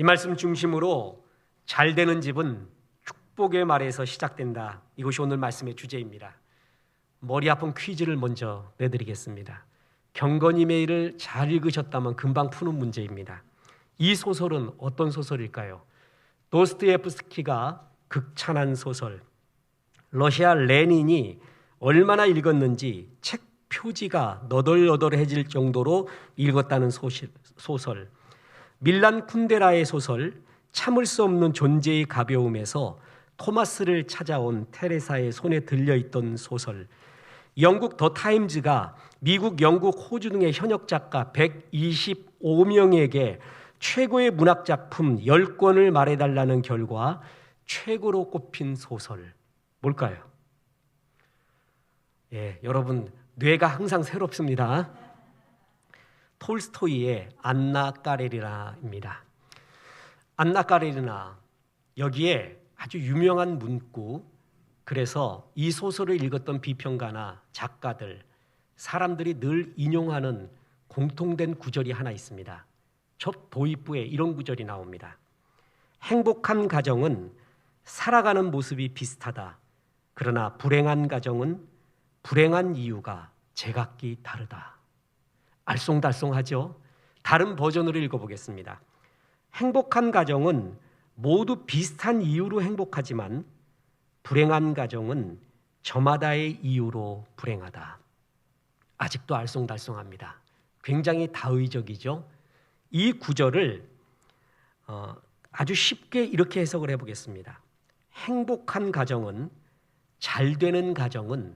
이 말씀 중심으로 잘 되는 집은 축복의 말에서 시작된다. 이것이 오늘 말씀의 주제입니다. 머리 아픈 퀴즈를 먼저 내드리겠습니다. 경건이 메일을 잘 읽으셨다면 금방 푸는 문제입니다. 이 소설은 어떤 소설일까요? 도스토옙스키가 극찬한 소설, 러시아 레닌이 얼마나 읽었는지 책 표지가 너덜너덜해질 정도로 읽었다는 소설, 밀란 쿤데라의 소설 참을 수 없는 존재의 가벼움에서 토마스를 찾아온 테레사의 손에 들려있던 소설, 영국 더 타임즈가 미국, 영국, 호주 등의 현역 작가 125명에게 최고의 문학작품 10권을 말해달라는 결과 최고로 꼽힌 소설 뭘까요? 여러분 뇌가 항상 새롭습니다. 톨스토이의 안나 까레리나입니다. 안나 까레리나, 여기에 아주 유명한 문구, 그래서 이 소설을 읽었던 비평가나 작가들, 사람들이 늘 인용하는 공통된 구절이 하나 있습니다. 첫 도입부에 이런 구절이 나옵니다. 행복한 가정은 살아가는 모습이 비슷하다. 그러나 불행한 가정은 불행한 이유가 제각기 다르다. 알쏭달쏭하죠? 다른 버전으로 읽어보겠습니다. 행복한 가정은 모두 비슷한 이유로 행복하지만 불행한 가정은 저마다의 이유로 불행하다. 아직도 알쏭달쏭합니다. 굉장히 다의적이죠? 이 구절을 아주 쉽게 이렇게 해석을 해보겠습니다. 행복한 가정은, 잘 되는 가정은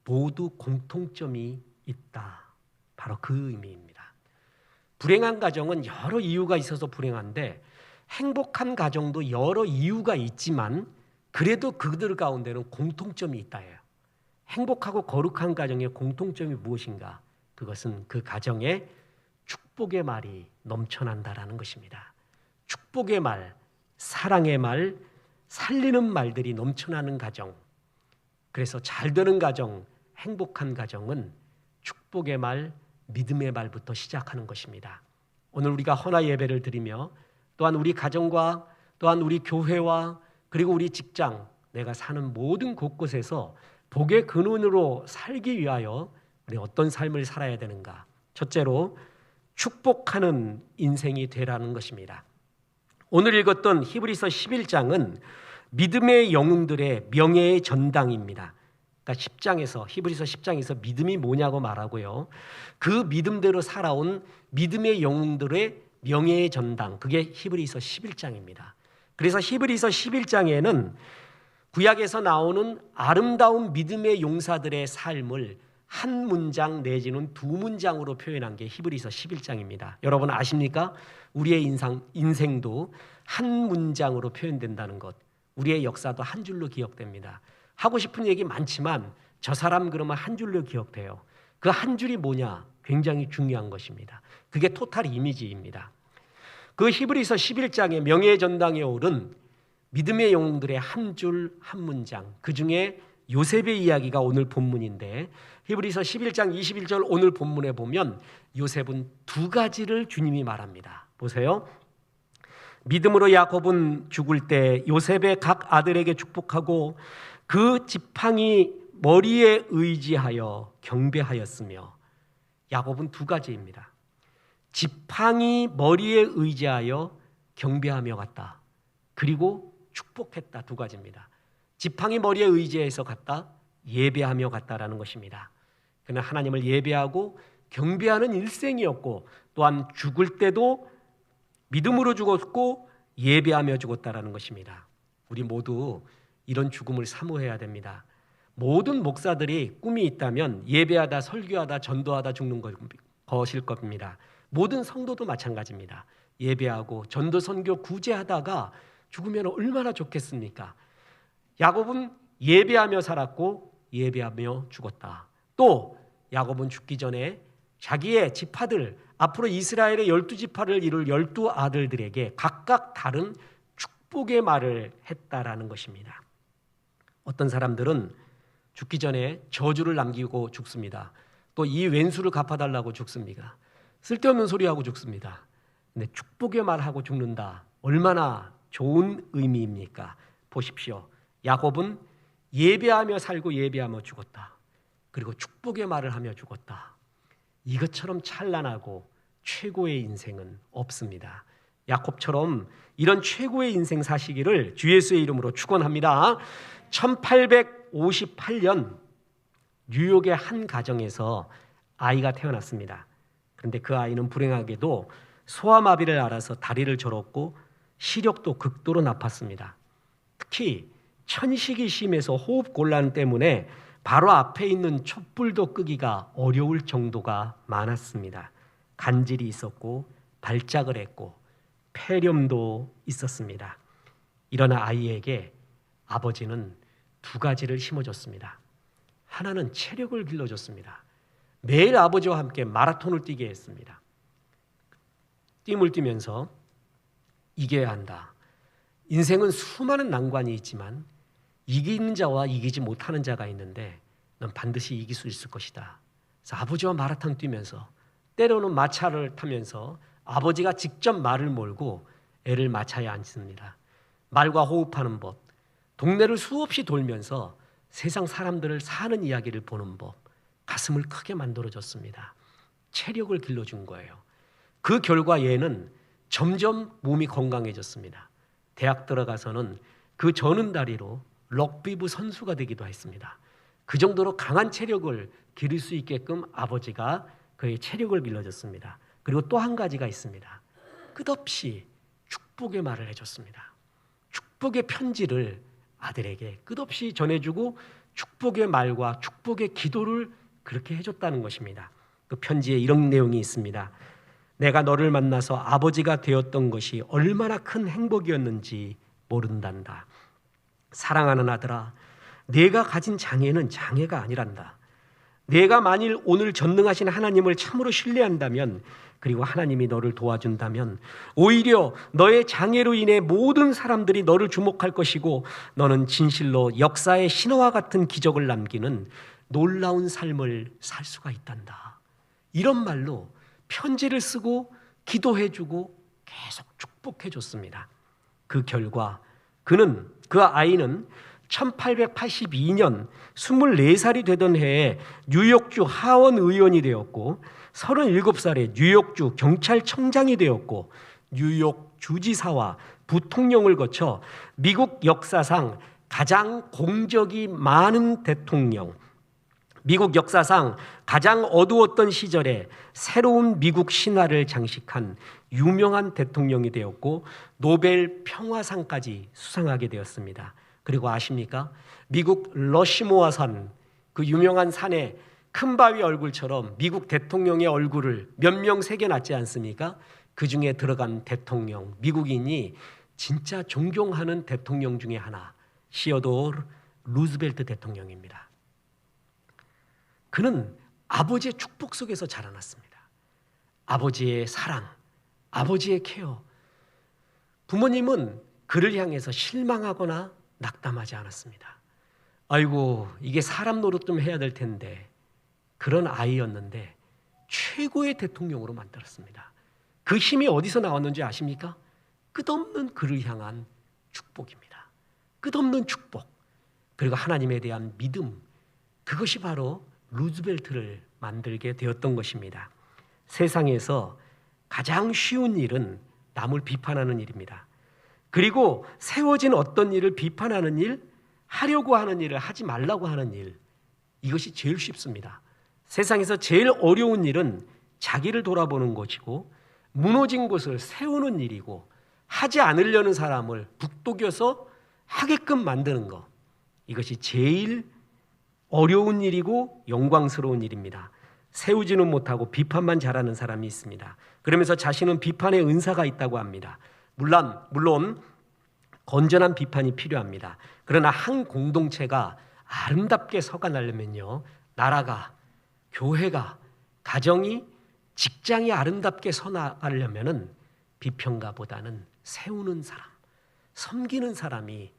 모두 공통점이 있다. 바로 그 의미입니다. 불행한 가정은 여러 이유가 있어서 불행한데 행복한 가정도 여러 이유가 있지만 그래도 그들 가운데는 공통점이 있다예요. 행복하고 거룩한 가정의 공통점이 무엇인가? 그것은 그 가정에 축복의 말이 넘쳐난다라는 것입니다. 축복의 말, 사랑의 말, 살리는 말들이 넘쳐나는 가정. 그래서 잘 되는 가정, 행복한 가정은 축복의 말, 믿음의 말부터 시작하는 것입니다. 오늘 우리가 헌화 예배를 드리며 또한 우리 가정과 또한 우리 교회와 그리고 우리 직장, 내가 사는 모든 곳곳에서 복의 근원으로 살기 위하여 우리 어떤 삶을 살아야 되는가? 첫째로 축복하는 인생이 되라는 것입니다. 오늘 읽었던 히브리서 11장은 믿음의 영웅들의 명예의 전당입니다. 그러니까 10장에서, 히브리서 10장에서 믿음이 뭐냐고 말하고요. 그 믿음대로 살아온 믿음의 영웅들의 명예의 전당, 그게 히브리서 11장입니다. 그래서 히브리서 11장에는 구약에서 나오는 아름다운 믿음의 용사들의 삶을 한 문장 내지는 두 문장으로 표현한 게 히브리서 11장입니다. 여러분 아십니까? 우리의 인생도 한 문장으로 표현된다는 것, 우리의 역사도 한 줄로 기억됩니다. 하고 싶은 얘기 많지만 저 사람 그러면 한 줄로 기억돼요. 그 한 줄이 뭐냐? 굉장히 중요한 것입니다. 그게 토탈 이미지입니다. 그 히브리서 11장의 명예의 전당에 오른 믿음의 영웅들의 한 줄 한 문장, 그 중에 요셉의 이야기가 오늘 본문인데 히브리서 11장 21절 오늘 본문에 보면 요셉은 두 가지를 주님이 말합니다. 보세요. 믿음으로 야곱은 죽을 때 요셉의 각 아들에게 축복하고 그 지팡이 머리에 의지하여 경배하였으며, 야곱은 두 가지입니다. 지팡이 머리에 의지하여 경배하며 갔다. 그리고 축복했다. 두 가지입니다. 지팡이 머리에 의지해서 갔다, 예배하며 갔다라는 것입니다. 그는 하나님을 예배하고 경배하는 일생이었고 또한 죽을 때도 믿음으로 죽었고 예배하며 죽었다라는 것입니다. 우리 모두 이런 죽음을 사모해야 됩니다. 모든 목사들이 꿈이 있다면 예배하다, 설교하다, 전도하다 죽는 것일 겁니다. 모든 성도도 마찬가지입니다. 예배하고 전도, 선교, 구제하다가 죽으면 얼마나 좋겠습니까? 야곱은 예배하며 살았고 예배하며 죽었다. 또 야곱은 죽기 전에 자기의 지파들, 앞으로 이스라엘의 12지파를 이룰 12아들들에게 각각 다른 축복의 말을 했다라는 것입니다. 어떤 사람들은 죽기 전에 저주를 남기고 죽습니다. 또 이 왼수를 갚아달라고 죽습니다. 쓸데없는 소리하고 죽습니다. 근데 축복의 말하고 죽는다. 얼마나 좋은 의미입니까? 보십시오. 야곱은 예배하며 살고 예배하며 죽었다. 그리고 축복의 말을 하며 죽었다. 이것처럼 찬란하고 최고의 인생은 없습니다. 야곱처럼 이런 최고의 인생 사시기를 주 예수의 이름으로 축원합니다. 1858년 뉴욕의 한 가정에서 아이가 태어났습니다. 그런데 그 아이는 불행하게도 소아마비를 앓아서 다리를 절었고 시력도 극도로 나빴습니다. 특히 천식이 심해서 호흡 곤란 때문에 바로 앞에 있는 촛불도 끄기가 어려울 정도가 많았습니다. 간질이 있었고 발작을 했고 폐렴도 있었습니다. 이런 아이에게 아버지는 두 가지를 심어줬습니다. 하나는 체력을 길러줬습니다. 매일 아버지와 함께 마라톤을 뛰게 했습니다. 띠을 뛰면서 이겨야 한다. 인생은 수많은 난관이 있지만 이기는 자와 이기지 못하는 자가 있는데 넌 반드시 이길 수 있을 것이다. 그래서 아버지와 마라톤 뛰면서 때로는 마차를 타면서 아버지가 직접 말을 몰고 애를 마차에 앉습니다. 말과 호흡하는 법, 동네를 수없이 돌면서 세상 사람들을 사는 이야기를 보는 법, 가슴을 크게 만들어줬습니다. 체력을 길러준 거예요. 그 결과 얘는 점점 몸이 건강해졌습니다. 대학 들어가서는 그 저는 다리로 럭비부 선수가 되기도 했습니다. 그 정도로 강한 체력을 기를 수 있게끔 아버지가 그의 체력을 길러줬습니다. 그리고 또 한 가지가 있습니다. 끝없이 축복의 말을 해줬습니다. 축복의 편지를 아들에게 끝없이 전해주고 축복의 말과 축복의 기도를 그렇게 해줬다는 것입니다. 그 편지에 이런 내용이 있습니다. 내가 너를 만나서 아버지가 되었던 것이 얼마나 큰 행복이었는지 모른단다. 사랑하는 아들아, 내가 가진 장애는 장애가 아니란다. 내가 만일 오늘 전능하신 하나님을 참으로 신뢰한다면, 그리고 하나님이 너를 도와준다면 오히려 너의 장애로 인해 모든 사람들이 너를 주목할 것이고 너는 진실로 역사의 신화와 같은 기적을 남기는 놀라운 삶을 살 수가 있단다. 이런 말로 편지를 쓰고 기도해주고 계속 축복해줬습니다. 그 결과 그 아이는 1882년 24살이 되던 해에 뉴욕주 하원 의원이 되었고 37살에 뉴욕주 경찰청장이 되었고 뉴욕 주지사와 부통령을 거쳐 미국 역사상 가장 공적이 많은 대통령, 미국 역사상 가장 어두웠던 시절에 새로운 미국 신화를 장식한 유명한 대통령이 되었고 노벨 평화상까지 수상하게 되었습니다. 그리고 아십니까? 미국 러시모아 산, 그 유명한 산에 큰 바위 얼굴처럼 미국 대통령의 얼굴을 몇 명 새겨놨지 않습니까? 그 중에 들어간 대통령, 미국인이 진짜 존경하는 대통령 중에 하나, 시어도르 루즈벨트 대통령입니다. 그는 아버지의 축복 속에서 자라났습니다. 아버지의 사랑, 아버지의 케어. 부모님은 그를 향해서 실망하거나 낙담하지 않았습니다. 아이고, 이게 사람 노릇 좀 해야 될 텐데, 그런 아이였는데 최고의 대통령으로 만들었습니다. 그 힘이 어디서 나왔는지 아십니까? 끝없는 그를 향한 축복입니다. 끝없는 축복, 그리고 하나님에 대한 믿음, 그것이 바로 루즈벨트를 만들게 되었던 것입니다. 세상에서 가장 쉬운 일은 남을 비판하는 일입니다. 그리고 세워진 어떤 일을 비판하는 일, 하려고 하는 일을 하지 말라고 하는 일, 이것이 제일 쉽습니다. 세상에서 제일 어려운 일은 자기를 돌아보는 것이고 무너진 것을 세우는 일이고 하지 않으려는 사람을 북돋여서 하게끔 만드는 것, 이것이 제일 어려운 일이고 영광스러운 일입니다. 세우지는 못하고 비판만 잘하는 사람이 있습니다. 그러면서 자신은 비판의 은사가 있다고 합니다. 물론 건전한 비판이 필요합니다. 그러나 한 공동체가 아름답게 서가려면요, 나라가, 교회가, 가정이, 직장이 아름답게 서나가려면은 비평가보다는 세우는 사람, 섬기는 사람이,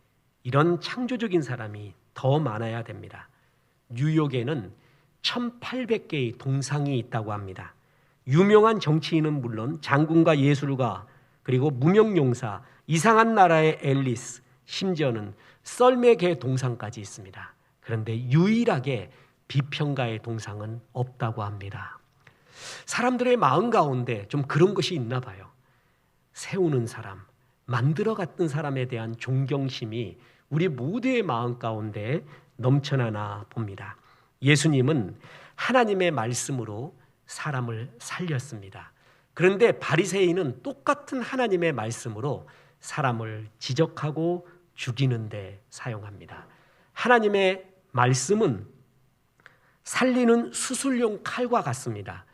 이런 창조적인 사람이 더 많아야 됩니다. 뉴욕에는 1800개의 동상이 있다고 합니다. 유명한 정치인은 물론 장군과 예술가, 그리고 무명용사, 이상한 나라의 앨리스, 심지어는 썰매의 동상까지 있습니다. 그런데 유일하게 비평가의 동상은 없다고 합니다. 사람들의 마음 가운데 좀 그런 것이 있나 봐요. 세우는 사람, 만들어 갔던 사람에 대한 존경심이 우리 모두의 마음 가운데 넘쳐나나 봅니다. 예수님은 하나님의 말씀으로 사람을 살렸습니다. 그런데 바리새인은 똑같은 하나님의 말씀으로 사람을 지적하고 죽이는 데 사용합니다. 하나님의 말씀은 살리는 수술용 칼과 같습니다.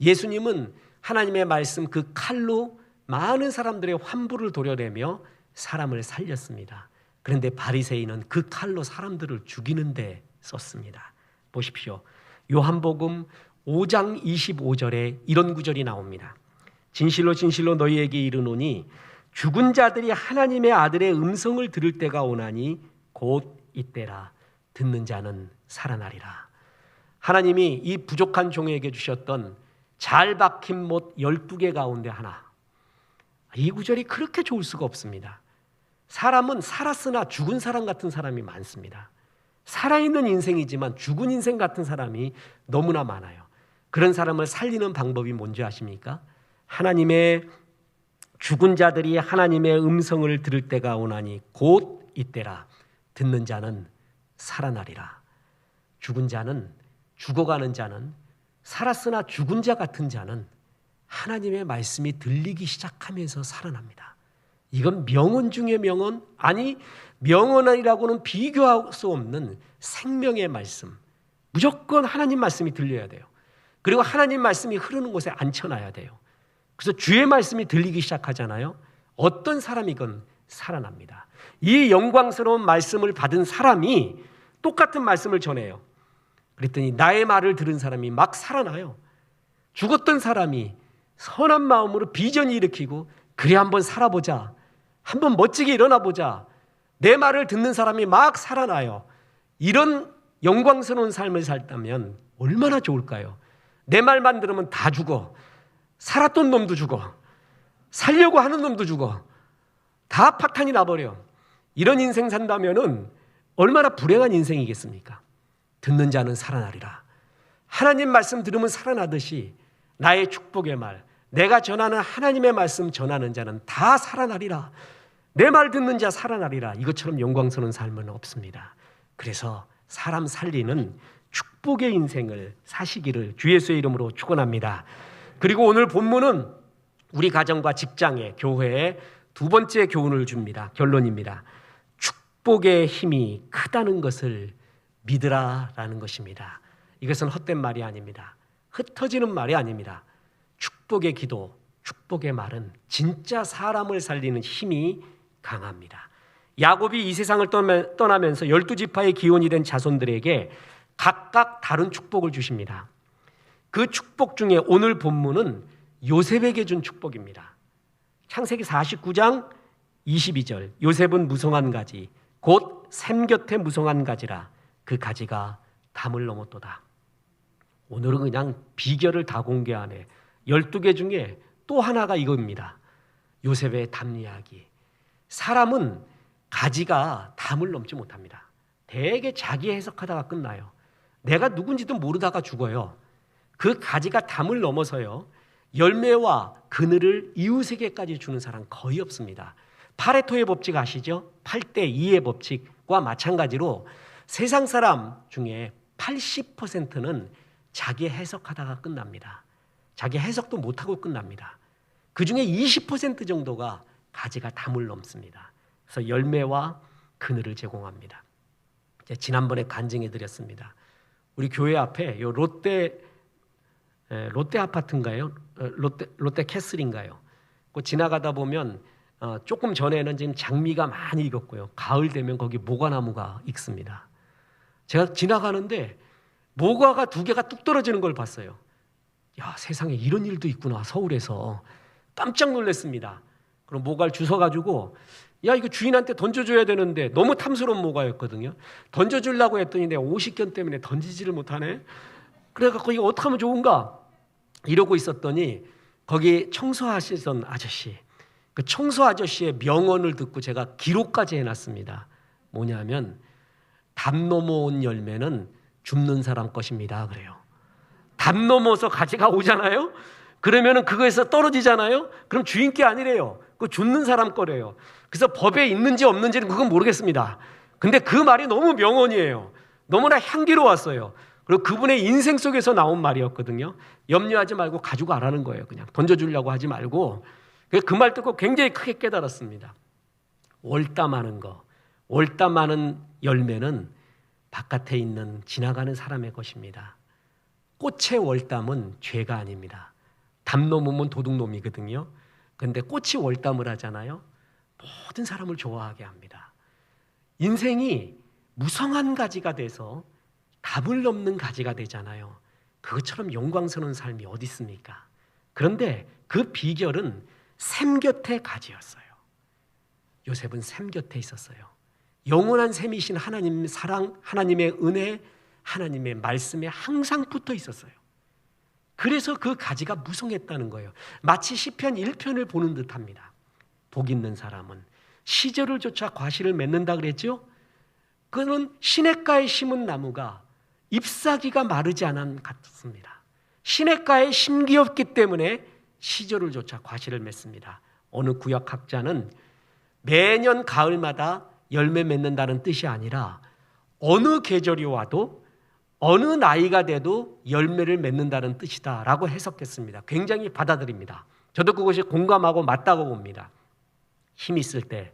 예수님은 하나님의 말씀 그 칼로 많은 사람들의 환부를 도려내며 사람을 살렸습니다. 그런데 바리새인은 그 칼로 사람들을 죽이는 데 썼습니다. 보십시오. 요한복음 5장 25절에 이런 구절이 나옵니다. 진실로 진실로 너희에게 이르노니 죽은 자들이 하나님의 아들의 음성을 들을 때가 오나니 곧 이때라. 듣는 자는 살아나리라. 하나님이 이 부족한 종에게 주셨던 잘 박힌 못 12개 가운데 하나. 이 구절이 그렇게 좋을 수가 없습니다. 사람은 살았으나 죽은 사람 같은 사람이 많습니다. 살아있는 인생이지만 죽은 인생 같은 사람이 너무나 많아요. 그런 사람을 살리는 방법이 뭔지 아십니까? 하나님의 죽은 자들이 하나님의 음성을 들을 때가 오나니 곧 이때라. 듣는 자는 살아나리라. 죽은 자는, 죽어가는 자는, 살았으나 죽은 자 같은 자는 하나님의 말씀이 들리기 시작하면서 살아납니다. 이건 명언 중에 명언, 아니 명언이라고는 비교할 수 없는 생명의 말씀. 무조건 하나님 말씀이 들려야 돼요. 그리고 하나님 말씀이 흐르는 곳에 앉혀놔야 돼요. 그래서 주의 말씀이 들리기 시작하잖아요. 어떤 사람이건 살아납니다. 이 영광스러운 말씀을 받은 사람이 똑같은 말씀을 전해요. 그랬더니 나의 말을 들은 사람이 막 살아나요. 죽었던 사람이 선한 마음으로 비전이 일으키고 그래 한번 살아보자. 한번 멋지게 일어나보자. 내 말을 듣는 사람이 막 살아나요. 이런 영광스러운 삶을 살다면 얼마나 좋을까요? 내 말만 들으면 다 죽어. 살았던 놈도 죽어. 살려고 하는 놈도 죽어. 다 파탄이 나버려. 이런 인생 산다면은 얼마나 불행한 인생이겠습니까? 듣는 자는 살아나리라. 하나님 말씀 들으면 살아나듯이 나의 축복의 말, 내가 전하는 하나님의 말씀 전하는 자는 다 살아나리라. 내 말 듣는 자 살아나리라. 이것처럼 영광스러운 삶은 없습니다. 그래서 사람 살리는 축복의 인생을 사시기를 주 예수의 이름으로 축원합니다. 그리고 오늘 본문은 우리 가정과 직장에, 교회에 두 번째 교훈을 줍니다. 결론입니다. 축복의 힘이 크다는 것을 믿으라라는 것입니다. 이것은 헛된 말이 아닙니다. 흩어지는 말이 아닙니다. 축복의 기도, 축복의 말은 진짜 사람을 살리는 힘이 강합니다. 야곱이 이 세상을 떠나면서 12지파의 기원이 된 자손들에게 각각 다른 축복을 주십니다. 그 축복 중에 오늘 본문은 요셉에게 준 축복입니다. 창세기 49장 22절, 요셉은 무성한 가지 곧 샘 곁에 무성한 가지라. 그 가지가 담을 넘었도다. 오늘은 그냥 비결을 다 공개하네. 12개 중에 또 하나가 이겁니다. 요셉의 담 이야기. 사람은 가지가 담을 넘지 못합니다. 대개 자기 해석하다가 끝나요. 내가 누군지도 모르다가 죽어요. 그 가지가 담을 넘어서요. 열매와 그늘을 이웃에게까지 주는 사람 거의 없습니다. 파레토의 법칙 아시죠? 8대 2의 법칙과 마찬가지로 세상 사람 중에 80%는 자기 해석하다가 끝납니다. 자기 해석도 못하고 끝납니다. 그 중에 20% 정도가 가지가 담을 넘습니다. 그래서 열매와 그늘을 제공합니다. 지난번에 간증해 드렸습니다. 우리 교회 앞에 요 롯데 아파트인가요? 롯데 캐슬인가요? 그 지나가다 보면 조금 전에는 지금 장미가 많이 익었고요. 가을 되면 거기 모과나무가 익습니다. 제가 지나가는데 모과가 2개가 뚝 떨어지는 걸 봤어요. 야, 세상에 이런 일도 있구나. 서울에서 깜짝 놀랐습니다. 그럼 모과를 주워가지고 야, 이거 주인한테 던져줘야 되는데 너무 탐스러운 모과였거든요. 던져주려고 했더니 내가 50견 때문에 던지지를 못하네. 그래갖고 이거 어떻게 하면 좋은가? 이러고 있었더니 거기 청소하시던 아저씨, 그 청소 아저씨의 명언을 듣고 제가 기록까지 해놨습니다. 뭐냐면 담 넘어온 열매는 줍는 사람 것입니다. 그래요. 담 넘어서 가지가 오잖아요. 그러면은 그거에서 떨어지잖아요. 그럼 주인 게 아니래요. 그 줍는 사람 거래요. 그래서 법에 있는지 없는지는 그건 모르겠습니다. 근데 그 말이 너무 명언이에요. 너무나 향기로웠어요. 그리고 그분의 인생 속에서 나온 말이었거든요. 염려하지 말고 가지고 가라는 거예요. 그냥 던져주려고 하지 말고. 그 말 듣고 굉장히 크게 깨달았습니다. 월담하는 거, 월담하는 열매는 바깥에 있는 지나가는 사람의 것입니다. 꽃의 월담은 죄가 아닙니다. 담 넘으면 도둑놈이거든요. 그런데 꽃이 월담을 하잖아요. 모든 사람을 좋아하게 합니다. 인생이 무성한 가지가 돼서 담을 넘는 가지가 되잖아요. 그것처럼 영광스러운 삶이 어디 있습니까? 그런데 그 비결은 샘 곁의 가지였어요. 요셉은 샘 곁에 있었어요. 영원한 샘이신 하나님 사랑, 하나님의 은혜, 하나님의 말씀에 항상 붙어 있었어요. 그래서 그 가지가 무성했다는 거예요. 마치 시편 1편을 보는 듯합니다. 복 있는 사람은 시절을 쫓아 과실을 맺는다 그랬죠? 그는 시냇가에 심은 나무가 잎사귀가 마르지 않은 같습니다. 시냇가에 심기였기 때문에 시절을 쫓아 과실을 맺습니다. 어느 구역학자는 매년 가을마다 열매 맺는다는 뜻이 아니라 어느 계절이 와도 어느 나이가 돼도 열매를 맺는다는 뜻이다라고 해석했습니다. 굉장히 받아들입니다. 저도 그것이 공감하고 맞다고 봅니다. 힘 있을 때,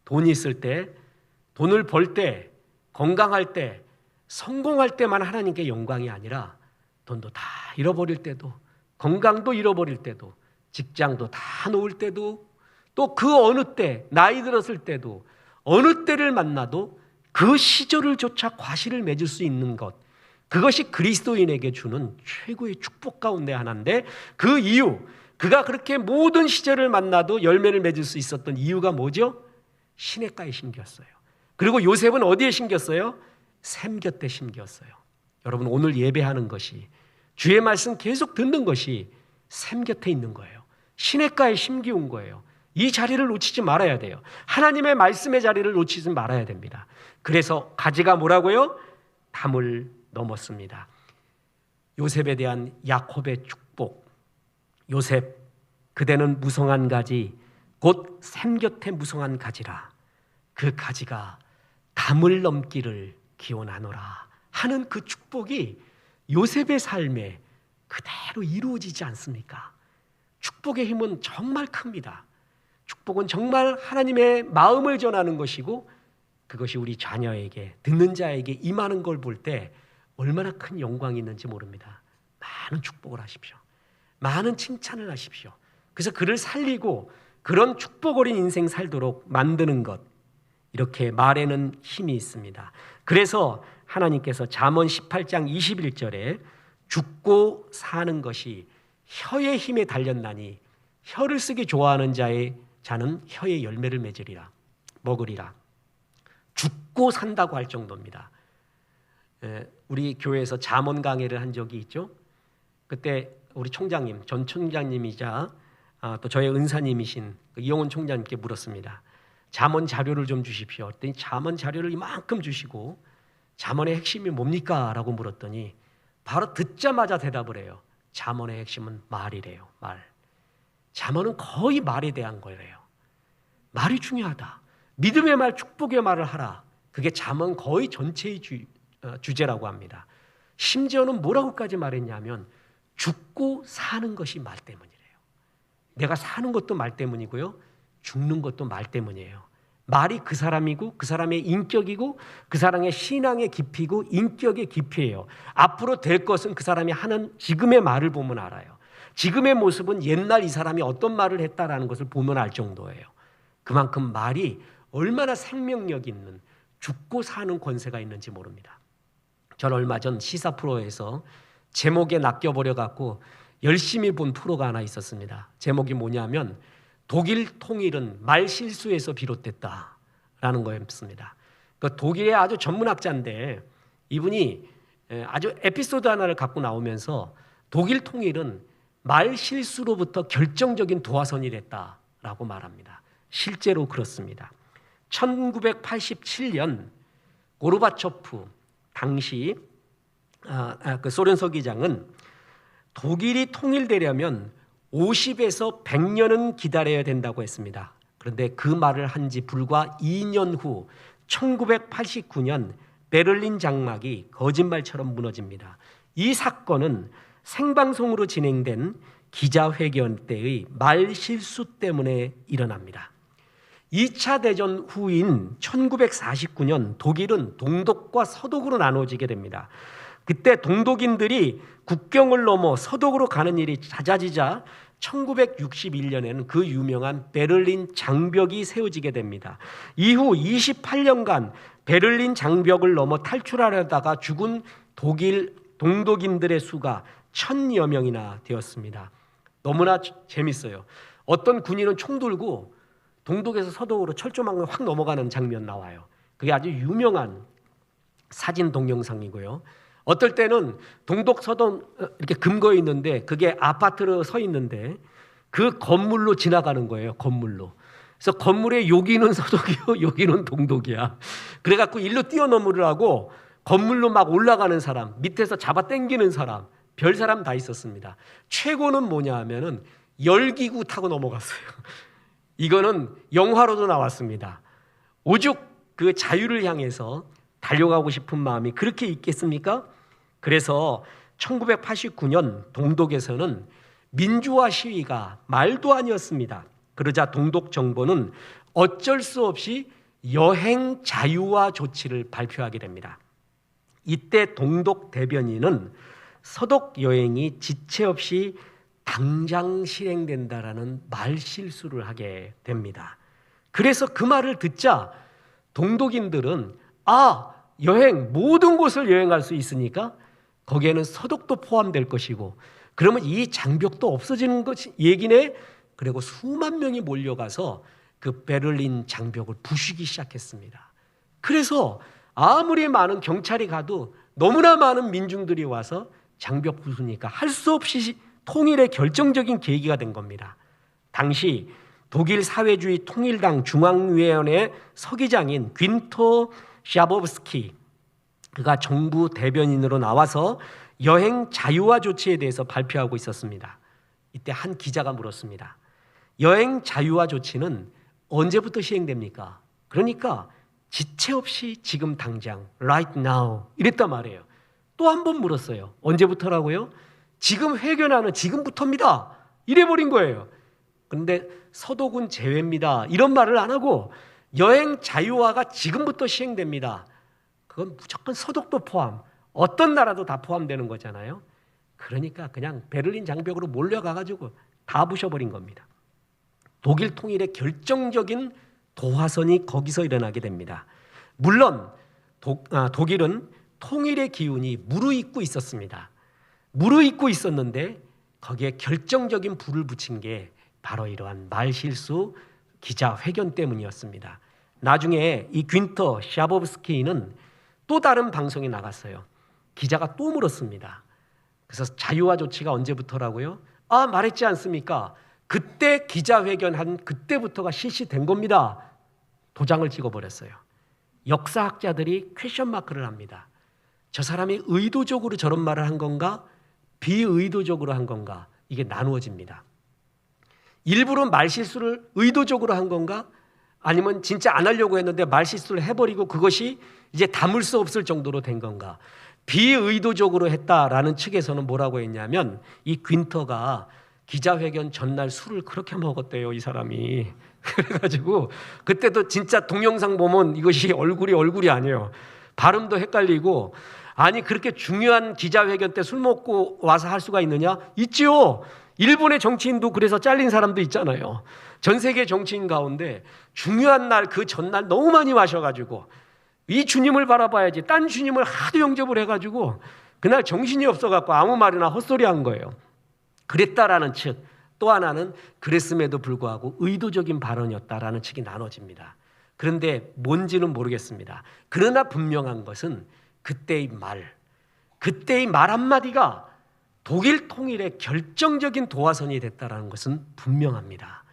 돈 있을 때, 돈을 벌 때, 건강할 때, 성공할 때만 하나님께 영광이 아니라 돈도 다 잃어버릴 때도, 건강도 잃어버릴 때도, 직장도 다 놓을 때도, 또 그 어느 때, 나이 들었을 때도, 어느 때를 만나도 그 시절을 조차 과실을 맺을 수 있는 것, 그것이 그리스도인에게 주는 최고의 축복 가운데 하나인데, 그 이유, 그가 그렇게 모든 시절을 만나도 열매를 맺을 수 있었던 이유가 뭐죠? 시냇가에 심겼어요. 그리고 요셉은 어디에 심겼어요? 샘 곁에 심겼어요. 여러분, 오늘 예배하는 것이, 주의 말씀 계속 듣는 것이 샘 곁에 있는 거예요. 시냇가에 심기운 거예요. 이 자리를 놓치지 말아야 돼요. 하나님의 말씀의 자리를 놓치지 말아야 됩니다. 그래서 가지가 뭐라고요? 담을 넘었습니다. 요셉에 대한 야곱의 축복. 요셉, 그대는 무성한 가지, 곧 샘 곁에 무성한 가지라. 그 가지가 담을 넘기를 기원하노라 하는 그 축복이 요셉의 삶에 그대로 이루어지지 않습니까? 축복의 힘은 정말 큽니다. 축복은 정말 하나님의 마음을 전하는 것이고, 그것이 우리 자녀에게, 듣는 자에게 임하는 걸 볼 때 얼마나 큰 영광이 있는지 모릅니다. 많은 축복을 하십시오. 많은 칭찬을 하십시오. 그래서 그를 살리고 그런 축복 어린 인생 살도록 만드는 것, 이렇게 말에는 힘이 있습니다. 그래서 하나님께서 잠언 18장 21절에 죽고 사는 것이 혀의 힘에 달렸나니 혀를 쓰기 좋아하는 자는 혀의 열매를 맺으리라, 먹으리라. 죽고 산다고 할 정도입니다. 우리 교회에서 잠언 강의를 한 적이 있죠. 그때 우리 총장님, 전 총장님이자 또 저의 은사님이신 이영훈 총장님께 물었습니다. 잠언 자료를 좀 주십시오. 그랬더니 잠언 자료를 이만큼 주시고 잠언의 핵심이 뭡니까? 라고 물었더니 바로 듣자마자 대답을 해요. 잠언의 핵심은 말이래요. 말. 잠언은 거의 말에 대한 거예요. 말이 중요하다. 믿음의 말, 축복의 말을 하라. 그게 잠언 거의 전체의 주제라고 합니다. 심지어는 뭐라고까지 말했냐면 죽고 사는 것이 말 때문이래요. 내가 사는 것도 말 때문이고요. 죽는 것도 말 때문이에요. 말이 그 사람이고 그 사람의 인격이고 그 사람의 신앙의 깊이고 인격의 깊이예요. 앞으로 될 것은 그 사람이 하는 지금의 말을 보면 알아요. 지금의 모습은 옛날 이 사람이 어떤 말을 했다라는 것을 보면 알 정도예요. 그만큼 말이 얼마나 생명력 있는, 죽고 사는 권세가 있는지 모릅니다. 전 얼마 전 시사 프로에서 제목에 낚여버려 갖고 열심히 본 프로가 하나 있었습니다. 제목이 뭐냐면 독일 통일은 말 실수에서 비롯됐다라는 거였습니다. 그 독일의 아주 전문학자인데 이분이 아주 에피소드 하나를 갖고 나오면서 독일 통일은 말 실수로부터 결정적인 도화선이 됐다라고 말합니다. 실제로 그렇습니다. 1987년 고르바초프 당시 그 소련 서기장은 독일이 통일되려면 50에서 100년은 기다려야 된다고 했습니다. 그런데 그 말을 한 지 불과 2년 후 1989년 베를린 장막이 거짓말처럼 무너집니다. 이 사건은 생방송으로 진행된 기자회견 때의 말 실수 때문에 일어납니다. 2차 대전 후인 1949년 독일은 동독과 서독으로 나눠지게 됩니다. 그때 동독인들이 국경을 넘어 서독으로 가는 일이 잦아지자 1961년에는 그 유명한 베를린 장벽이 세워지게 됩니다. 이후 28년간 베를린 장벽을 넘어 탈출하려다가 죽은 독일 동독인들의 수가 1000여 명이나 되었습니다. 너무나 재밌어요. 어떤 군인은 총 들고 동독에서 서독으로 철조망을 확 넘어가는 장면 나와요. 그게 아주 유명한 사진 동영상이고요. 어떨 때는 동독 서독 이렇게 금거에 있는데 그게 아파트로 서 있는데 그 건물로 지나가는 거예요. 건물로. 그래서 건물에 여기는 서독이요, 여기는 동독이야. 그래갖고 일로 뛰어넘으려고 건물로 막 올라가는 사람, 밑에서 잡아 당기는 사람, 별 사람 다 있었습니다. 최고는 뭐냐 하면은 열기구 타고 넘어갔어요. 이거는 영화로도 나왔습니다. 오죽 그 자유를 향해서 달려가고 싶은 마음이 그렇게 있겠습니까? 그래서 1989년 동독에서는 민주화 시위가 말도 아니었습니다. 그러자 동독 정부는 어쩔 수 없이 여행 자유화 조치를 발표하게 됩니다. 이때 동독 대변인은 서독 여행이 지체 없이 당장 실행된다라는 말 실수를 하게 됩니다. 그래서 그 말을 듣자 동독인들은 여행 모든 곳을 여행할 수 있으니까 거기에는 서독도 포함될 것이고 그러면 이 장벽도 없어지는 것이 얘기네. 그리고 수만 명이 몰려가서 그 베를린 장벽을 부수기 시작했습니다. 그래서 아무리 많은 경찰이 가도 너무나 많은 민중들이 와서 장벽 부수니까 할 수 없이 통일의 결정적인 계기가 된 겁니다. 당시 독일 사회주의 통일당 중앙위원회 서기장인 귄터 샤보브스키 그가 정부 대변인으로 나와서 여행 자유화 조치에 대해서 발표하고 있었습니다. 이때 한 기자가 물었습니다. 여행 자유화 조치는 언제부터 시행됩니까? 그러니까 지체 없이 지금 당장 right now 이랬단 말이에요. 또 한 번 물었어요. 언제부터라고요? 지금 회견하는 지금부터입니다. 이래버린 거예요. 그런데 서독은 제외입니다. 이런 말을 안 하고 여행 자유화가 지금부터 시행됩니다. 그건 무조건 서독도 포함, 어떤 나라도 다 포함되는 거잖아요. 그러니까 그냥 베를린 장벽으로 몰려가가지고 다 부셔버린 겁니다. 독일 통일의 결정적인 도화선이 거기서 일어나게 됩니다. 물론 독일은 통일의 기운이 무르익고 있었습니다. 무르익고 있었는데 거기에 결정적인 불을 붙인 게 바로 이러한 말실수 기자회견 때문이었습니다. 나중에 이 귄터 샤보브스키는 또 다른 방송에 나갔어요. 기자가 또 물었습니다. 그래서 자유화 조치가 언제부터라고요? 말했지 않습니까? 그때 기자회견한 그때부터가 실시된 겁니다. 도장을 찍어버렸어요. 역사학자들이 퀘션 마크를 합니다. 저 사람이 의도적으로 저런 말을 한 건가? 비의도적으로 한 건가? 이게 나누어집니다. 일부러 말실수를 의도적으로 한 건가? 아니면 진짜 안 하려고 했는데 말실수를 해버리고 그것이 이제 담을 수 없을 정도로 된 건가? 비의도적으로 했다라는 측에서는 뭐라고 했냐면 이 귄터가 기자회견 전날 술을 그렇게 먹었대요, 이 사람이. 그래가지고 그때도 진짜 동영상 보면 이것이 얼굴이 아니에요. 발음도 헷갈리고 아니 그렇게 중요한 기자회견 때 술 먹고 와서 할 수가 있느냐? 있지요. 일본의 정치인도 그래서 잘린 사람도 있잖아요. 전 세계 정치인 가운데 중요한 날 그 전날 너무 많이 마셔가지고 이 주님을 바라봐야지 딴 주님을 하도 영접을 해가지고 그날 정신이 없어갖고 아무 말이나 헛소리 한 거예요. 그랬다라는 측, 또 하나는 그랬음에도 불구하고 의도적인 발언이었다라는 측이 나눠집니다. 그런데 뭔지는 모르겠습니다. 그러나 분명한 것은 그때의 말 한마디가 독일 통일의 결정적인 도화선이 됐다는 것은 분명합니다.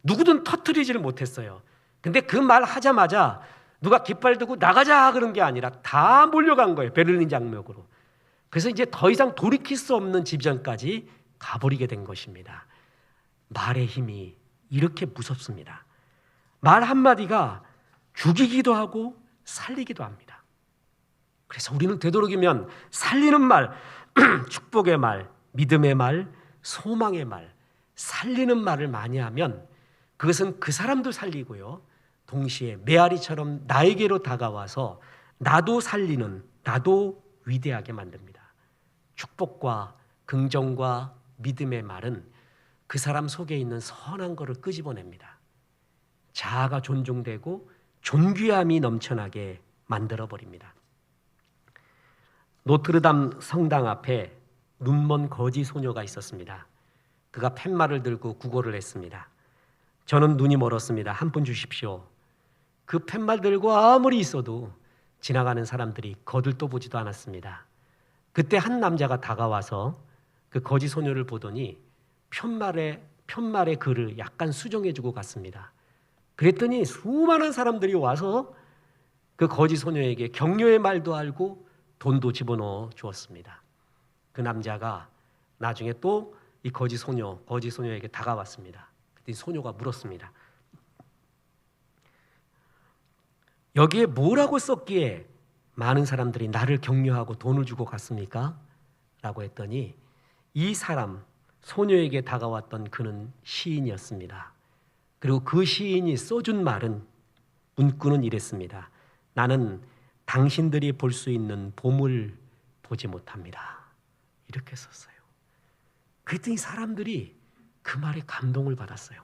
누구든 터뜨리지를 못했어요. 근데 그 말 하자마자 누가 깃발 들고 나가자 그런 게 아니라 다 몰려간 거예요. 베를린 장벽으로. 그래서 이제 더 이상 돌이킬 수 없는 지점까지 가버리게 된 것입니다. 말의 힘이 이렇게 무섭습니다. 말 한마디가 죽이기도 하고 살리기도 합니다. 그래서 우리는 되도록이면 살리는 말, 축복의 말, 믿음의 말, 소망의 말, 살리는 말을 많이 하면 그것은 그 사람도 살리고요, 동시에 메아리처럼 나에게로 다가와서 나도 살리는, 나도 위대하게 만듭니다. 축복과 긍정과 믿음의 말은 그 사람 속에 있는 선한 것을 끄집어냅니다. 자아가 존중되고 존귀함이 넘쳐나게 만들어버립니다. 노트르담 성당 앞에 눈먼 거지 소녀가 있었습니다. 그가 팻말을 들고 구걸을 했습니다. 저는 눈이 멀었습니다. 한 푼 주십시오. 그 팻말 들고 아무리 있어도 지나가는 사람들이 거들떠 보지도 않았습니다. 그때 한 남자가 다가와서 그 거지 소녀를 보더니 편말의 글을 약간 수정해주고 갔습니다. 그랬더니 수많은 사람들이 와서 그 거지 소녀에게 격려의 말도 알고 돈도 집어넣어 주었습니다. 그 남자가 나중에 또 이 거지 소녀에게 다가왔습니다. 그랬더니 소녀가 물었습니다. 여기에 뭐라고 썼기에 많은 사람들이 나를 격려하고 돈을 주고 갔습니까? 라고 했더니 이 사람, 소녀에게 다가왔던 그는 시인이었습니다. 그리고 그 시인이 써준 말은, 문구는 이랬습니다. 나는 당신들이 볼 수 있는 봄을 보지 못합니다. 이렇게 썼어요. 그랬더니 사람들이 그 말에 감동을 받았어요.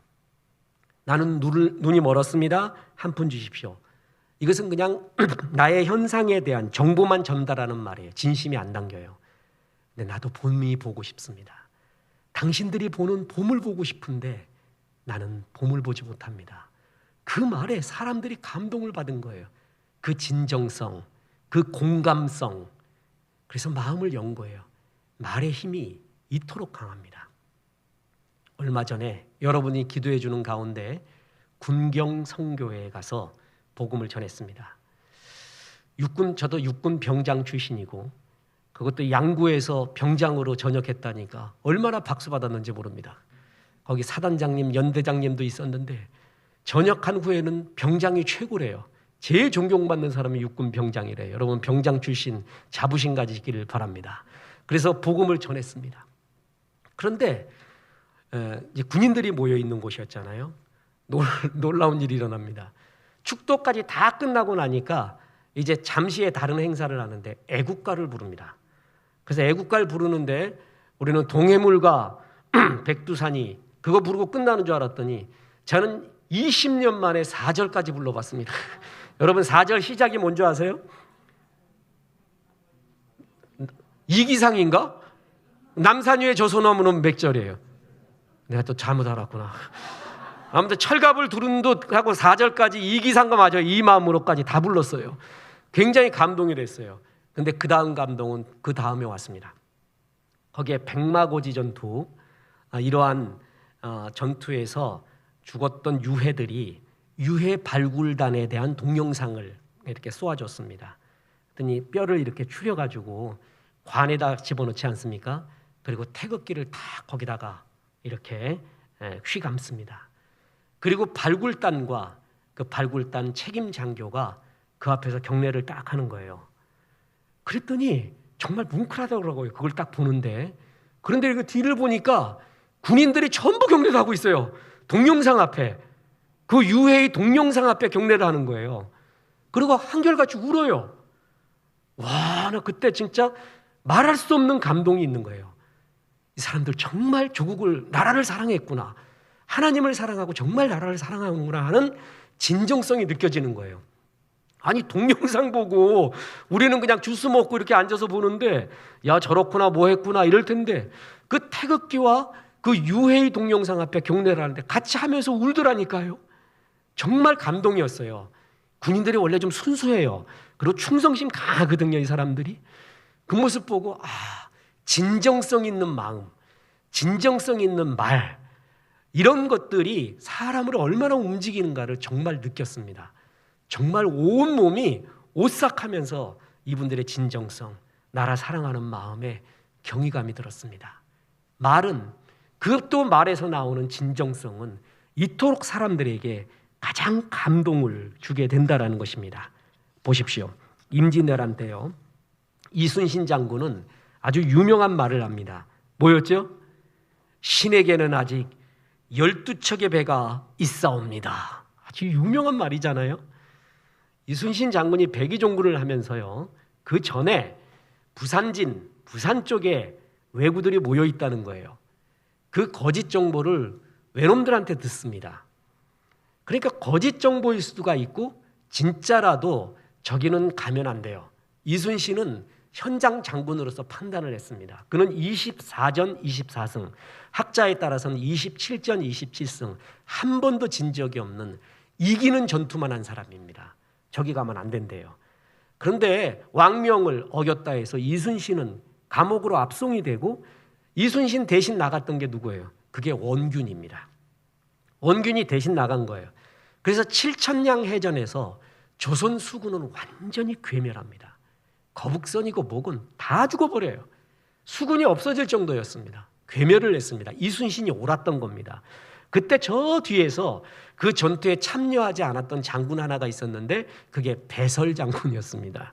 나는 눈이 멀었습니다. 한 푼 주십시오. 이것은 그냥 나의 현상에 대한 정보만 전달하는 말이에요. 진심이 안 담겨요. 근데 나도 봄이 보고 싶습니다. 당신들이 보는 봄을 보고 싶은데 나는 봄을 보지 못합니다. 그 말에 사람들이 감동을 받은 거예요. 그 진정성, 그 공감성. 그래서 마음을 연 거예요. 말의 힘이 이토록 강합니다. 얼마 전에 여러분이 기도해 주는 가운데 군경 성교회에 가서 복음을 전했습니다. 저도 육군 병장 출신이고 그것도 양구에서 병장으로 전역했다니까 얼마나 박수 받았는지 모릅니다. 거기 사단장님, 연대장님도 있었는데 전역한 후에는 병장이 최고래요. 제일 존경받는 사람이 육군 병장이래요. 여러분 병장 출신 자부심 가지시기를 바랍니다. 그래서 복음을 전했습니다. 그런데 이제 군인들이 모여 있는 곳이었잖아요. 놀라운 일이 일어납니다. 축도까지 다 끝나고 나니까 이제 잠시에 다른 행사를 하는데 애국가를 부릅니다. 그래서 애국가를 부르는데 우리는 동해물과 백두산이 그거 부르고 끝나는 줄 알았더니 저는 20년 만에 4절까지 불러봤습니다. 여러분 4절 시작이 뭔지 아세요? 이기상인가? 남산 위에 저 소나무는 몇 절이에요? 내가 또 잘못 알았구나. 아무튼 철갑을 두른 듯 하고 4절까지 이기상과 마저 이 마음으로까지 다 불렀어요. 굉장히 감동이 됐어요. 근데 그 다음 감동은 그 다음에 왔습니다. 거기에 백마고지 전투, 이러한 전투에서 죽었던 유해들이 유해 발굴단에 대한 동영상을 이렇게 쏘아줬습니다. 그랬더니 뼈를 이렇게 추려가지고 관에다 집어넣지 않습니까? 그리고 태극기를 다 거기다가 이렇게 휘감습니다. 그리고 발굴단과 그 발굴단 책임 장교가 그 앞에서 경례를 딱 하는 거예요. 그랬더니 정말 뭉클하더라고요. 그걸 딱 보는데. 그런데 그 뒤를 보니까 군인들이 전부 경례를 하고 있어요. 동영상 앞에. 그 유해의 동영상 앞에 경례를 하는 거예요. 그리고 한결같이 울어요. 와, 나 그때 진짜 말할 수 없는 감동이 있는 거예요. 이 사람들 정말 조국을, 나라를 사랑했구나. 하나님을 사랑하고 정말 나라를 사랑하는구나 하는 진정성이 느껴지는 거예요. 아니 동영상 보고 우리는 그냥 주스 먹고 이렇게 앉아서 보는데 야 저렇구나 뭐 했구나 이럴 텐데 그 태극기와 그 유해의 동영상 앞에 경례를 하는데 같이 하면서 울더라니까요. 정말 감동이었어요. 군인들이 원래 좀 순수해요. 그리고 충성심 강하거든요. 이 사람들이. 그 모습 보고 진정성 있는 마음, 진정성 있는 말, 이런 것들이 사람을 얼마나 움직이는가를 정말 느꼈습니다. 정말 온몸이 오싹하면서 이분들의 진정성, 나라 사랑하는 마음에 경이감이 들었습니다. 말은, 그 또 말에서 나오는 진정성은 이토록 사람들에게 가장 감동을 주게 된다라는 것입니다. 보십시오. 임진왜란 때요, 이순신 장군은 아주 유명한 말을 합니다. 뭐였죠? 신에게는 아직 12척의 배가 있사옵니다. 아주 유명한 말이잖아요. 이순신 장군이 백의종군을 하면서요, 그 전에 부산 쪽에 왜구들이 모여 있다는 거예요. 그 거짓 정보를 외놈들한테 듣습니다. 그러니까 거짓 정보일 수가 있고 진짜라도 저기는 가면 안 돼요. 이순신은 현장 장군으로서 판단을 했습니다. 그는 24전 24승, 학자에 따라서는 27전 27승, 한 번도 진 적이 없는 이기는 전투만 한 사람입니다. 저기 가면 안 된대요. 그런데 왕명을 어겼다 해서 이순신은 감옥으로 압송이 되고, 이순신 대신 나갔던 게 누구예요? 그게 원균입니다. 원균이 대신 나간 거예요. 그래서 7천량 해전에서 조선 수군은 완전히 괴멸합니다. 거북선이고 뭐군 다 죽어버려요. 수군이 없어질 정도였습니다. 괴멸을 했습니다. 이순신이 옳았던 겁니다. 그때 저 뒤에서 그 전투에 참여하지 않았던 장군 하나가 있었는데 그게 배설 장군이었습니다.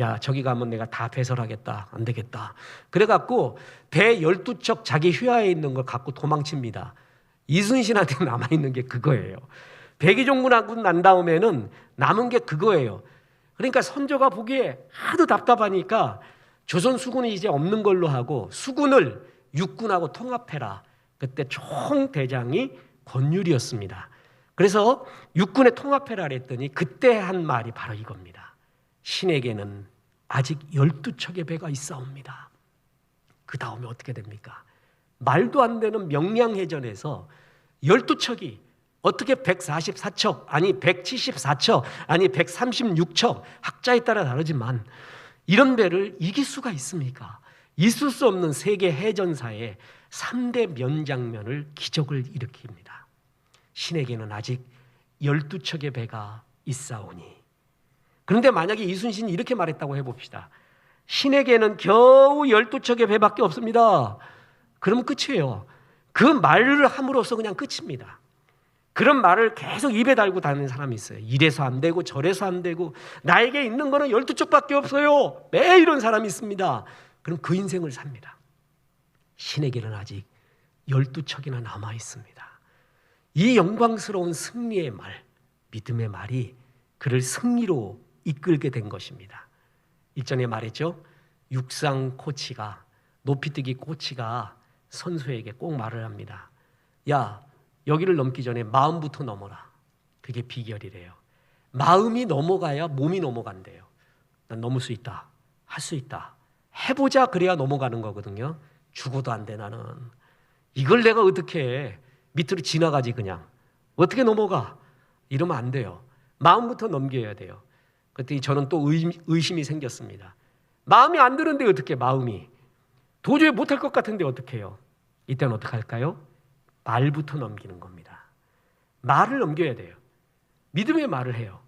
야, 저기 가면 내가 다 배설하겠다. 안 되겠다. 그래갖고 배 12척 자기 휘하에 있는 걸 갖고 도망칩니다. 이순신한테 남아있는 게 그거예요. 백의종군하고 난 다음에는 남은 게 그거예요. 그러니까 선조가 보기에 하도 답답하니까 조선 수군이 이제 없는 걸로 하고 수군을 육군하고 통합해라. 그때 총대장이 권율이었습니다. 그래서 육군에 통합해라 그랬더니 그때 한 말이 바로 이겁니다. 신에게는 아직 12척의 배가 있사옵니다. 그 다음에 어떻게 됩니까? 말도 안 되는 명량해전에서 12척이 어떻게 144척, 아니 174척, 아니 136척, 학자에 따라 다르지만 이런 배를 이길 수가 있습니까? 있을 수 없는 세계 해전사의 3대 면장면을 기적을 일으킵니다. 신에게는 아직 12척의 배가 있사오니. 그런데 만약에 이순신이 이렇게 말했다고 해봅시다. 신에게는 겨우 12척의 배밖에 없습니다. 그러면 끝이에요. 그 말을 함으로써 그냥 끝입니다. 그런 말을 계속 입에 달고 다니는 사람이 있어요. 이래서 안 되고 저래서 안 되고 나에게 있는 거는 12척밖에 없어요. 매일 이런 사람이 있습니다. 그럼 그 인생을 삽니다. 신에게는 아직 12척이나 남아 있습니다. 이 영광스러운 승리의 말, 믿음의 말이 그를 승리로 이끌게 된 것입니다. 일전에 말했죠. 육상 코치가, 높이뛰기 코치가 선수에게 꼭 말을 합니다. 야, 여기를 넘기 전에 마음부터 넘어라. 그게 비결이래요. 마음이 넘어가야 몸이 넘어간대요. 난 넘을 수 있다. 할 수 있다. 해보자. 그래야 넘어가는 거거든요. 죽어도 안 돼 나는. 이걸 내가 어떻게 해. 밑으로 지나가지 그냥. 어떻게 넘어가. 이러면 안 돼요. 마음부터 넘겨야 돼요. 그랬더니 저는 또 의심이 생겼습니다. 마음이 안 드는데 어떻게 마음이. 도저히 못할 것 같은데 어떻게 해요. 이때는 어떻게 할까요? 말부터 넘기는 겁니다. 말을 넘겨야 돼요. 믿음의 말을 해요.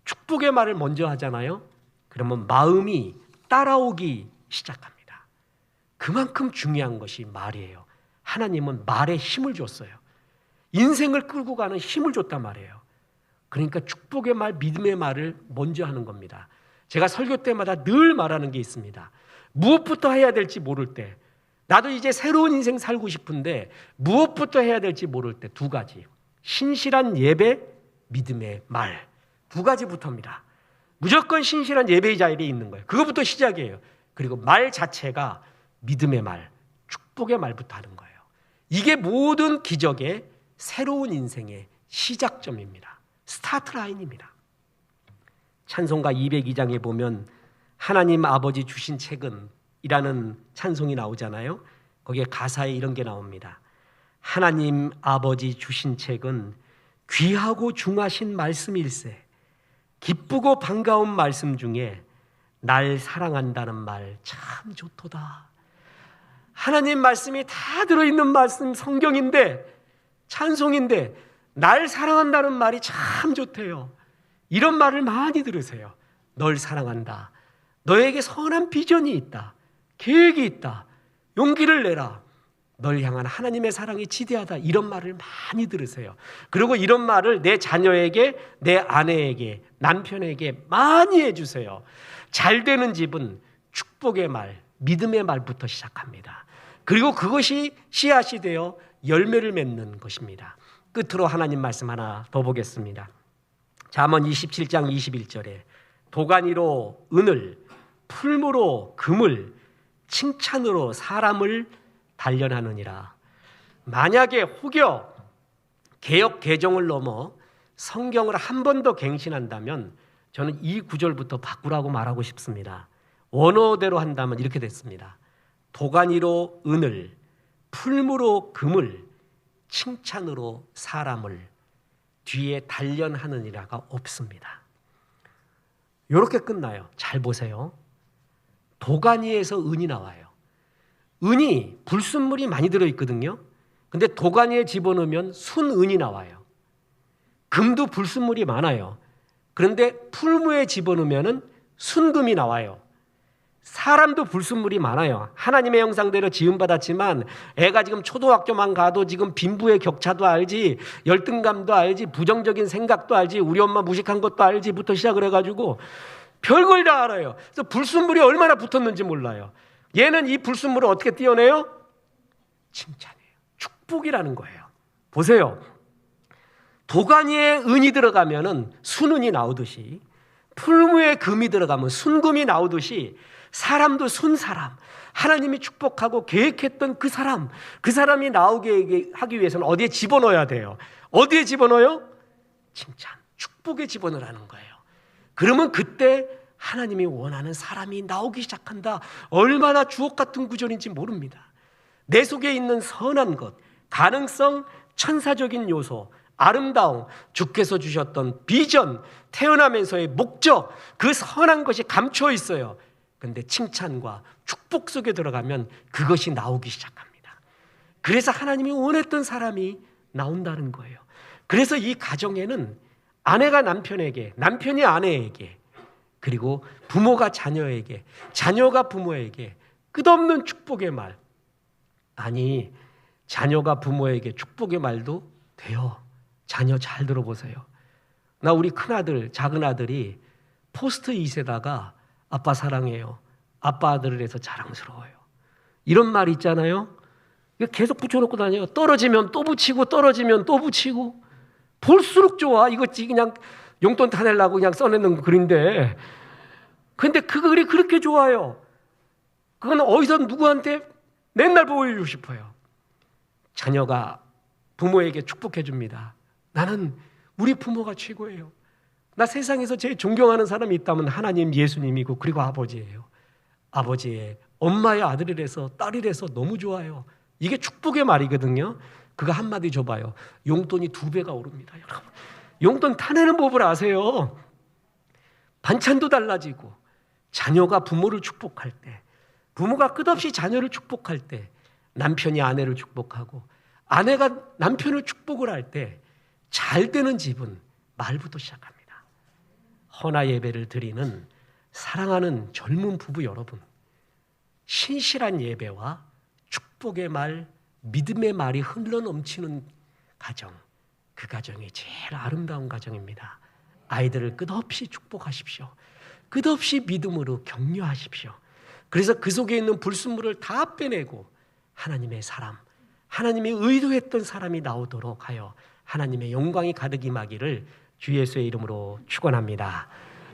축복의 말을 먼저 하잖아요. 그러면 마음이 따라오기 시작합니다. 그만큼 중요한 것이 말이에요. 하나님은 말에 힘을 줬어요. 인생을 끌고 가는 힘을 줬단 말이에요. 그러니까 축복의 말, 믿음의 말을 먼저 하는 겁니다. 제가 설교 때마다 늘 말하는 게 있습니다. 무엇부터 해야 될지 모를 때, 나도 이제 새로운 인생 살고 싶은데 무엇부터 해야 될지 모를 때 두 가지. 신실한 예배, 믿음의 말. 두 가지부터입니다. 무조건 신실한 예배의 자리에 있는 거예요. 그것부터 시작이에요. 그리고 말 자체가 믿음의 말, 축복의 말부터 하는 거예요. 이게 모든 기적의 새로운 인생의 시작점입니다. 스타트 라인입니다. 찬송가 202장에 보면 하나님 아버지 주신 책은 이라는 찬송이 나오잖아요. 거기에 가사에 이런 게 나옵니다. 하나님 아버지 주신 책은 귀하고 중하신 말씀일세. 기쁘고 반가운 말씀 중에 날 사랑한다는 말 참 좋도다. 하나님 말씀이 다 들어있는 말씀 성경인데, 찬송인데 날 사랑한다는 말이 참 좋대요. 이런 말을 많이 들으세요. 널 사랑한다. 너에게 선한 비전이 있다. 계획이 있다. 용기를 내라. 널 향한 하나님의 사랑이 지대하다. 이런 말을 많이 들으세요. 그리고 이런 말을 내 자녀에게, 내 아내에게, 남편에게 많이 해주세요. 잘 되는 집은 축복의 말, 믿음의 말부터 시작합니다. 그리고 그것이 씨앗이 되어 열매를 맺는 것입니다. 끝으로 하나님 말씀 하나 더 보겠습니다. 잠언 27장 21절에 도가니로 은을, 풀무로 금을, 칭찬으로 사람을 단련하느니라. 만약에 혹여 개역 개정을 넘어 성경을 한 번 더 갱신한다면 저는 이 구절부터 바꾸라고 말하고 싶습니다. 원어대로 한다면 이렇게 됐습니다. 도가니로 은을, 풀무로 금을, 칭찬으로 사람을, 뒤에 단련하느니라가 없습니다. 이렇게 끝나요. 잘 보세요. 도가니에서 은이 나와요. 은이 불순물이 많이 들어있거든요. 근데 도가니에 집어넣으면 순은이 나와요. 금도 불순물이 많아요. 그런데 풀무에 집어넣으면 순금이 나와요. 사람도 불순물이 많아요. 하나님의 형상대로 지음받았지만 애가 지금 초등학교만 가도 지금 빈부의 격차도 알지, 열등감도 알지, 부정적인 생각도 알지, 우리 엄마 무식한 것도 알지부터 시작을 해가지고 별걸 다 알아요. 그래서 불순물이 얼마나 붙었는지 몰라요. 얘는 이 불순물을 어떻게 띄어내요? 칭찬이에요. 축복이라는 거예요. 보세요. 도가니에 은이 들어가면 순은이 나오듯이, 풀무에 금이 들어가면 순금이 나오듯이, 사람도 순사람, 하나님이 축복하고 계획했던 그 사람이 나오게 하기 위해서는 어디에 집어넣어야 돼요? 어디에 집어넣어요? 칭찬, 축복에 집어넣으라는 거예요. 그러면 그때 하나님이 원하는 사람이 나오기 시작한다. 얼마나 주옥 같은 구절인지 모릅니다. 내 속에 있는 선한 것, 가능성, 천사적인 요소, 아름다움, 주께서 주셨던 비전, 태어나면서의 목적, 그 선한 것이 감춰 있어요. 그런데 칭찬과 축복 속에 들어가면 그것이 나오기 시작합니다. 그래서 하나님이 원했던 사람이 나온다는 거예요. 그래서 이 가정에는 아내가 남편에게, 남편이 아내에게, 그리고 부모가 자녀에게, 자녀가 부모에게 끝없는 축복의 말, 아니 자녀가 부모에게 축복의 말도 돼요. 자녀 잘 들어보세요. 나 우리 큰아들, 작은아들이 포스트잇에다가 아빠 사랑해요, 아빠 아들을 해서 자랑스러워요, 이런 말 있잖아요. 이거 계속 붙여놓고 다녀요. 떨어지면 또 붙이고, 떨어지면 또 붙이고. 볼수록 좋아. 이거 그냥 용돈 타내려고 그냥 써내는 글인데, 근데 그 글이 그렇게 좋아요. 그건 어디서 누구한테 맨날 보여주고 싶어요. 자녀가 부모에게 축복해 줍니다. 나는 우리 부모가 최고예요. 나 세상에서 제일 존경하는 사람이 있다면 하나님, 예수님이고, 그리고 아버지예요. 아버지의 엄마의 아들이라서, 딸이라서 너무 좋아요. 이게 축복의 말이거든요. 그거 한마디 줘봐요. 용돈이 2배가 오릅니다. 여러분, 용돈 타내는 법을 아세요. 반찬도 달라지고, 자녀가 부모를 축복할 때, 부모가 끝없이 자녀를 축복할 때, 남편이 아내를 축복하고 아내가 남편을 축복을 할 때 잘 되는 집은 말부터 시작합니다. 헌화 예배를 드리는 사랑하는 젊은 부부 여러분, 신실한 예배와 축복의 말, 믿음의 말이 흘러넘치는 가정, 그 가정이 제일 아름다운 가정입니다. 아이들을 끝없이 축복하십시오. 끝없이 믿음으로 격려하십시오. 그래서 그 속에 있는 불순물을 다 빼내고 하나님의 사람, 하나님이 의도했던 사람이 나오도록 하여 하나님의 영광이 가득 임하기를 주 예수의 이름으로 축원합니다.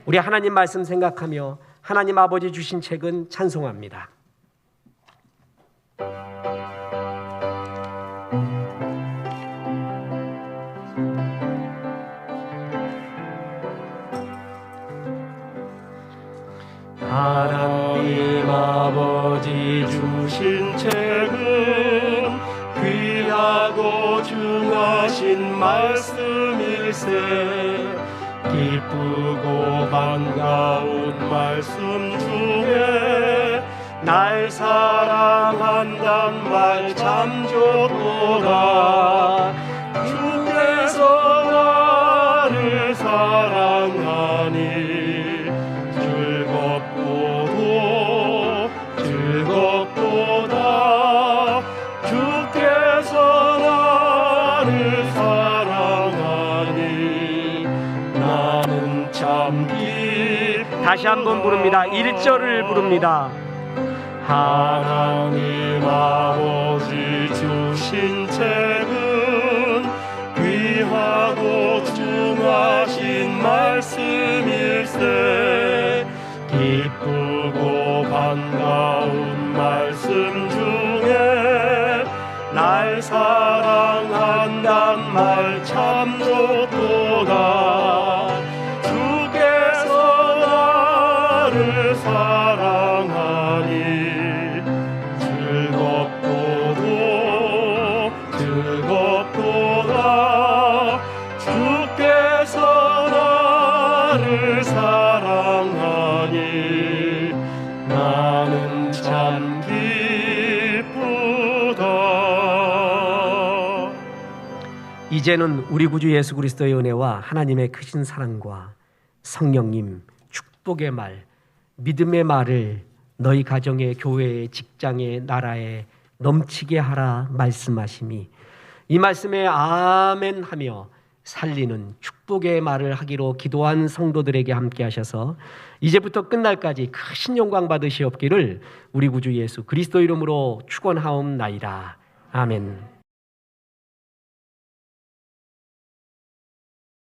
우리 하나님 말씀 생각하며 하나님 아버지 주신 책은 찬송합니다. 하나님 아버지 주신 책은 귀하고 중하신 말씀일세. 기쁘고 반가운 말씀 중에 날 사랑한단 말 참 좋도다. 주께서 나를 사랑하니 즐겁도다. 주께서 나를 사랑하니 나는 참 기쁘다. 다시 한번 부릅니다. 1절을 부릅니다. 하나님 아버지 주신 책은 귀하고 중하신 말씀일세. 기쁘고 반가운 말씀 중에 날 사랑한단 말 참 좋도다. 주께서 나를 사랑하니 즐겁도다. 주께서 나를 사랑하니 나는 참 기쁘다. 이제는 우리 구주 예수 그리스도의 은혜와 하나님의 크신 사랑과 성령님 축복의 말, 믿음의 말을 너희 가정에, 교회에, 직장에, 나라에 넘치게 하라 말씀하심이, 이 말씀에 아멘 하며 살리는 축복의 말을 하기로 기도한 성도들에게 함께 하셔서 이제부터 끝날까지 크신 영광 받으시옵기를 우리 구주 예수 그리스도 이름으로 축원하옵나이다. 아멘.